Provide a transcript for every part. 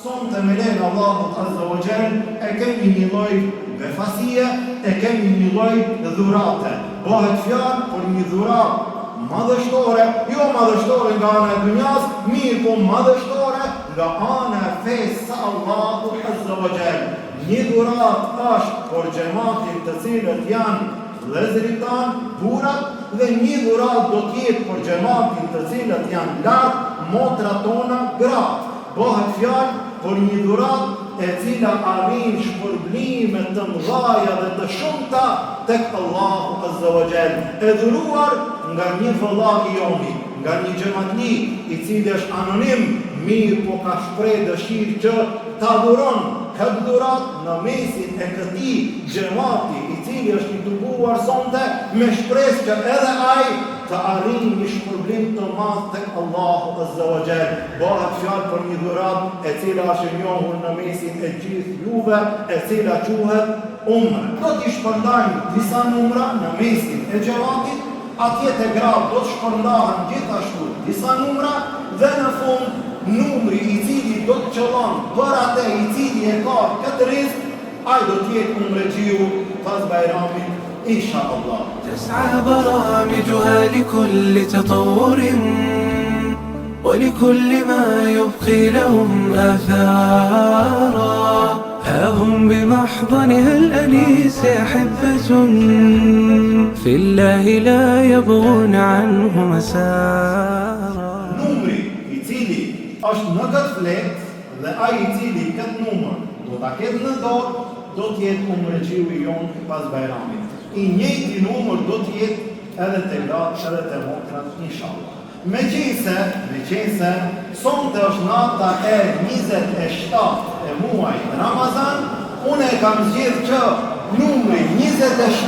Sonte me lejnë Allahut Azza wa Jall e kemi një lloj befasie, e kemi një lloj dhurate. Bëhet fjalë për një dhuratë madhështore, jo madhështore nga ana e dunjas, mirë po madhështore nga ana e fesë së Allahut Azza wa Jall. Një dhuratë është për xhamatin të cilët janë vëllezërit tanë, burrat, dhe një dhuratë do të jetë për xhamatin të cilët janë lartë, motrat tona, gratë. Bëhet fjalë për një dhuratë e cila arrin shpërblime të mëdha dhe të shumta tek Allahu Azza wa Jall, e dhuruar nga një vëllai i jomi, nga një xhamatli i cili është anonim, mirë po ka shpreh dëshirë që ta dhuron këtë dhuratë në mesin e këtij xhamati i cili është i dërguar sonte me shpresë që edhe ai të arrijë një shpërblim të madh tek Allahu Azza wa Jall. Bëhet fjalë për një dhuratë e cila është e njohur në mesin e gjithë juve, e cila quhet umre. Do t'i shpërndajmë disa numra në mesin e xhamatit, atje te gratë do të shpërndahen gjithashtu disa numra dhe në fund numri i cili do të qëllon për atë i cili e ka këtë rizq, ai do të jetë umrexiu pas Bajramit inshallah. تسعى برامجها لكل تطور ولكل ما يبقي لهم آثارا. ها هم بمحضنها الأنيس أحبة في الله لا يبغون عنه مسارا. Numri i cili është në këtë fletë dhe ai i cili këtë numër do ta ketë në dorë, do të jetë umrexiu i jon pas Bajramit. I njëjti numër do të jetë edhe te gratë edhe te motrat inshallah. Meqense sonte është nata e 27 e muajit Ramazan, unë e kam zgjedhur që numri 27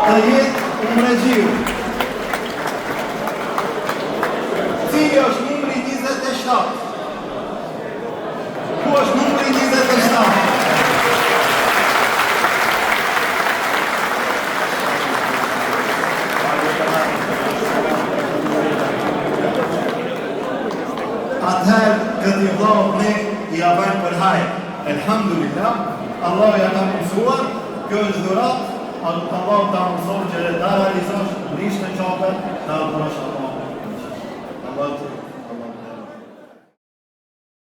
të jetë umrexiu. Cili është numri 27? Ku është numri 27? Atëherë këtë vëllai ne i avajmë për hajër. Elhamdulillah, Allah ja ka mësuar, kjo është dhuratë, Allah ta mëson që ta realizosh në qape, ta adhurosh Allah.